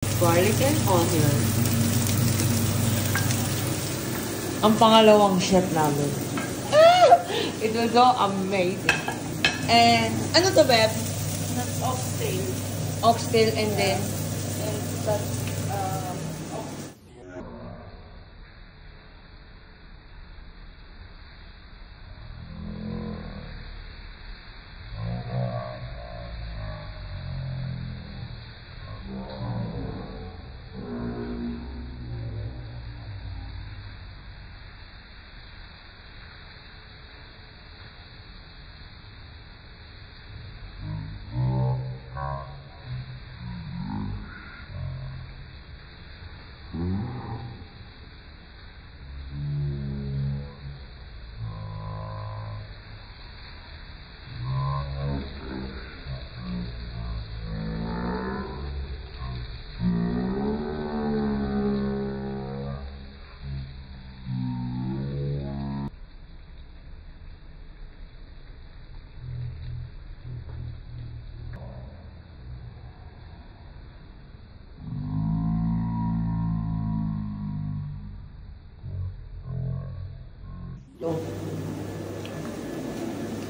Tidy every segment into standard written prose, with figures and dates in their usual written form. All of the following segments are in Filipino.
Garlic and onion. Ang pangalawang chef namin. It will go amazing. And, ano to, Beb? That's oxtail. Oxtail and then? And that's,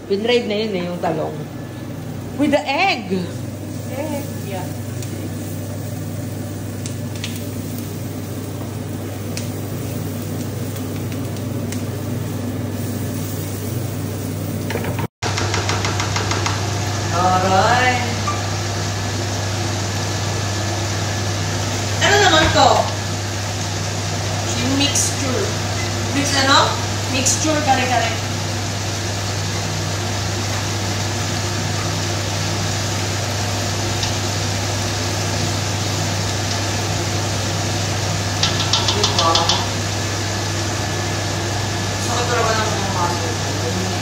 Pinride na yun yung talong. With the egg! egg. Yeah. Alright. Ano naman to? Yung mixture. Mix ano? Mixture, kare-kare. Diba? Sakit talaga ng mga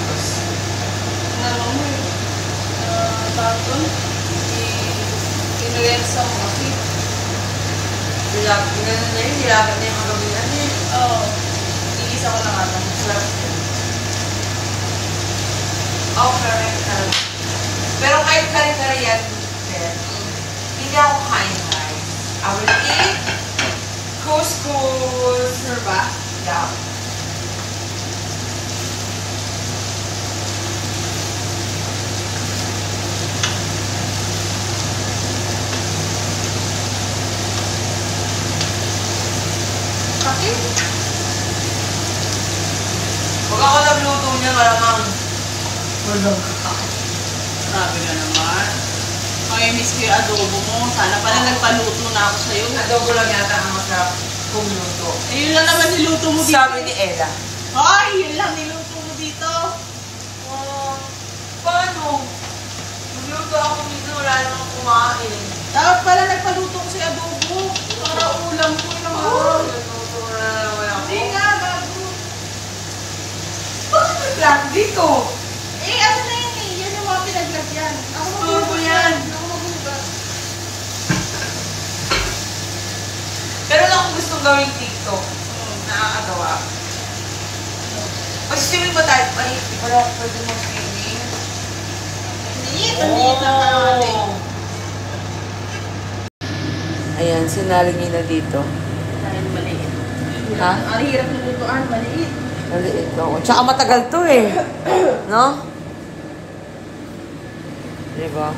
muscle. Ano mo tapon, inuwensa mo kasi. Dilapit na yun. Dilapit na yung magabi natin. Oo. Iisa ko na nga lang. Oh, correct talaga. Pero kahit kare-kare yan, hindi ako kain rice. I will eat couscous. Sure ba? Yeah. Kasi? Pag ako nagluto niya, malamang walang kakain. Grabe ka naman. Ay, miss ko yung adobo mo. Sana pala nagpaluto na ako sa'yo. Adobo lang yata ang masarap kung luto. Eh, yun lang naman niluto mo dito. Sabi ni Ella. Ay, yun lang niluto mo dito. Paano? Magluto ako dito, wala namang kumain. Dapat pala nagpaluto ko sa adobo. Para ulam ko yung naman. Nagluto na naman ako. Hindi nga, gago. Bakit may plan dito? Eh, ano na yun eh. Yan yung mga pinaglagyan. Ako Gusto ko yan. Ako maghugas. Pero lang kung gustong gawing TikTok, nakakatawa. Mag-streaming ba tayo? Ay, wala ako pwede mag-streaming. Maliit lang natin. Ayan, sinali niyo na dito. Dahil maliit. Ha? Ang hirap nilutuan, maliit. Maliit ako. Tsaka matagal to eh. No? Diba?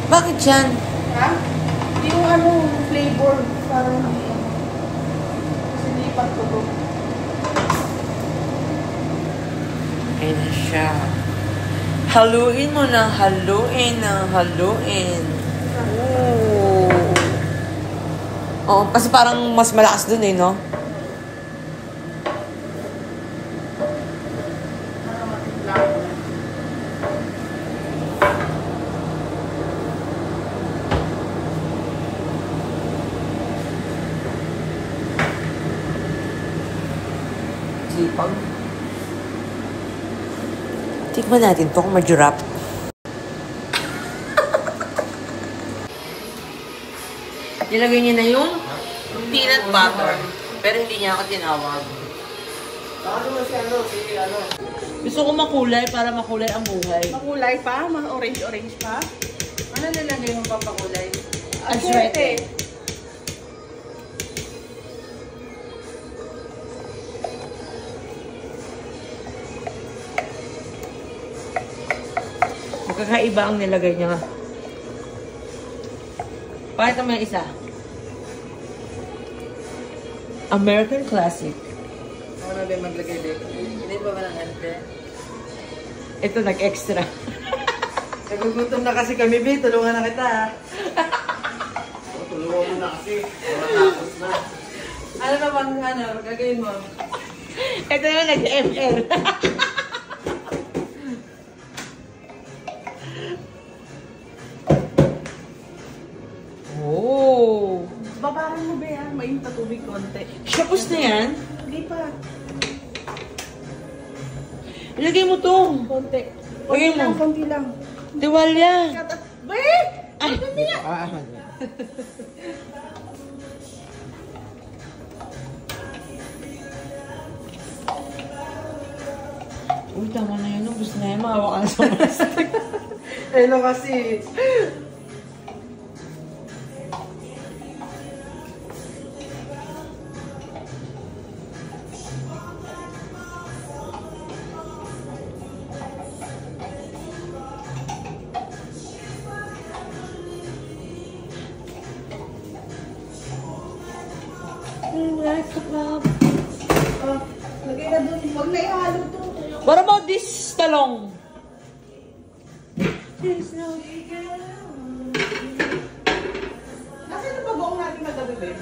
Bakit yan? Ha? Yung ano, flavor. Parang hindi ano. Kasi lipat ko to. Ayan na siya. Haluin mo na haluin na haluin. Oh. Oh, kasi parang mas malakas dun eh, no? Para matimpla ko. Sipag. Tikman natin to kung majurap. Nilagay niya na yung Peanut butter. Pero hindi niya ako tinawag. Gusto ko makulay para makulay ang buhay. Makulay pa? Orange-orange pa? Ano nilagay mo papakulay? Aswete. Magkakaiba ang nilagay niya. Pakita mo yung isa. American Classic. Ako na ba maglagay dito? Hindi pa ba ng ante? Ito, nag-extra. Nagugutom na kasi kami, Bi. Tulungan na kita, ha? Tulungan mo na kasi. Matapos na. Ano na bang, gagawin mo? Ito yung nag-ML. Oh! Babaran mo ba yan? Mainit na tubig konti. Tapos na yan? Hindi pa. Ilagay mo to. Konti. Lagay mo. Konti lang. Tiwalya. Wait! Ay! Uy, tama na yun. Gusto na yan. Maawa ka na sa plastic. Ano kasi? Lagay na doon. Huwag na ihalo to. What about this talong? Nasaan yung pag-uong natin magabi, Ben?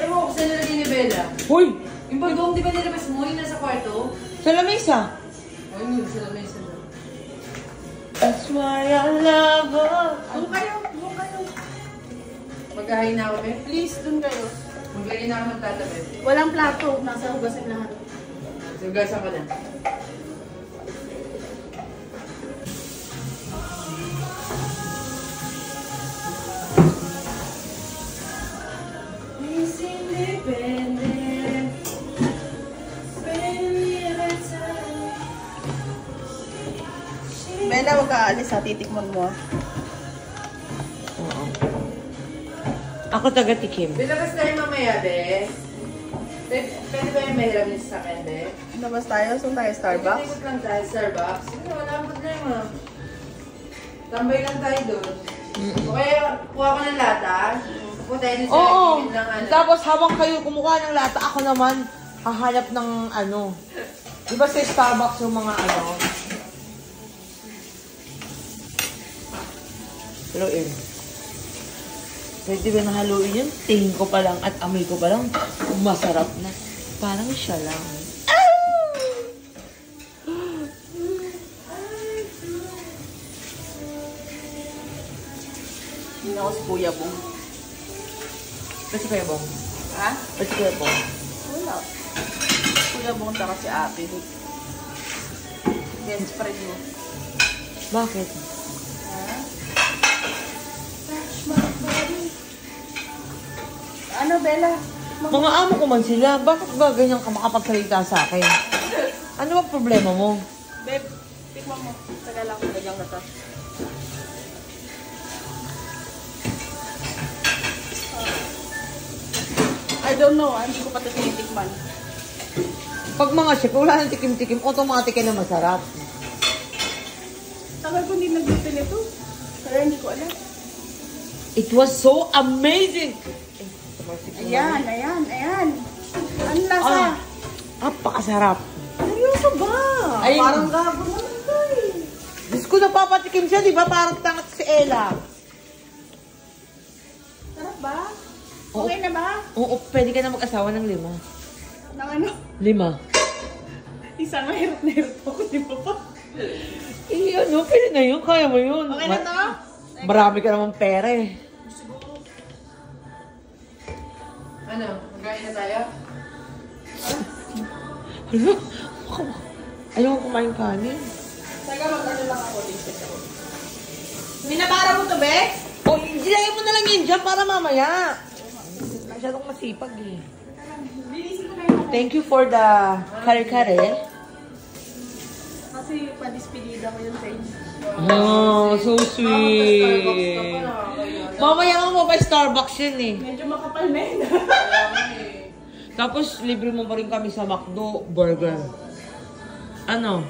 Ewan ko saan nilagay ni Bella. Hoy! Yung pag-uong, di ba nilabas mo? Yung nasa kwarto? Sa lamesa. Ay, hindi. Sa mesa na. That's why I love her. Doon kayo. Doon kayo. Magkahain na ako, Be. Please, doon kayo. Maglagay na ako ng tatabi. Walang plato. Nasa hugasin lahat. Sugasan ko na. Miss Independent. Bella, huwag ka aalis ha. Titikman mo. Oo. Ako taga-tikim. Bilabas tayo mamaya, Be. Pwede ba yung mahiram niyo sa akin, Be? Labas tayo. Saan tayo? Starbucks? Ikot lang tayo, Starbucks. Hindi, wala akong problema. Tambay lang tayo doon. O kaya, kuha ko ng lata. Kuha tayo doon sa Oo. gilid ng ano. Tapos habang kayo kumukuha ng lata, ako naman hahanap ng ano. Di ba sa Starbucks yung mga ano? Haluin. Pwede ba nahaluin yun? Tingin ko pa lang at amoy ko pa lang, masarap na. Parang siya lang. Hindi ako si Kuya Bong. Kasi Kuya Bong. Ha? Kasi Kuya Bong. Wala. Kuya Bong taka si ate. Best friend mo. Bakit? Ano, Bella? Mga amo ko man sila, bakit ba ganyan ka makapagsalita sa akin? Ano ba problema mo? Babe, tikman mo. Taga lang, ganyan na to. I don't know, hindi ko pa ito tinitikman. Pag mga chef, wala nang tikim-tikim, automatic na masarap. Tagal ko hindi nagluto nito. Kaya hindi ko alam. It was so amazing! Ayan, ayan, ayan. Ang lasa. Napakasarap. Seryoso ba? Ay, Parang gago naman ito eh. Diyos ko, napapatikim siya, di ba? Parang tangat si Ella. Sarap ba? Okay na ba? Oo, pwede ka na mag-asawa ng 5. Nang ano? 5. Isa nga hirap na hirap ako, di ba pa? Eh, ano, pwede na yun. Kaya mo yun. Okay na to? Marami ka naman pera eh. Ano? Magkain na tayo? Hala, ayaw ko kumain kanin. Teka, mag-ano lang ako dito. Minabara mo to, Be? O, ilagay mo na lang yun dyan para mamaya. Masyadong masipag eh. Linisin ko na yung Thank you for the kare-kare. kasi padispedida ko yun sa inyo. Oh, so sweet. Mamaya mo pa Starbucks yun eh. Medyo makapal na yun. Tapos, libre mo pa rin kami sa McDo burger. Ano?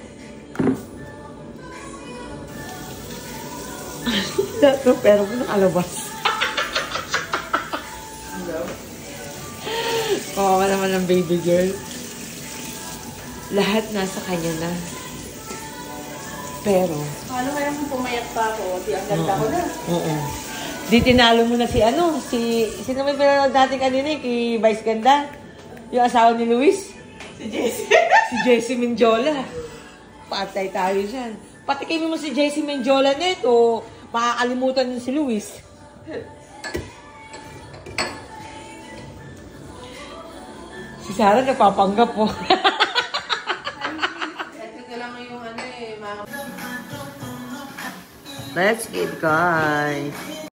Dato, pero mo nakalabas. Kawawa naman ng baby girl. Lahat nasa kanya na. Pero, Paano kaya kung pumayat pa ako? Di ang ganda ko na. oo. Di tinalo mo na si ano, sino may pinanood natin kanina eh, kay Vice Ganda? Yung asawa ni Luis? Si Jessie. Si Jessie Menjola. Patay tayo dyan. Patikimin mo si Jessie Menjola nito, makakalimutan niyo si Luis. Si Sarah napapanggap po. Ito lang yung ano eh, mga... Let's get guys.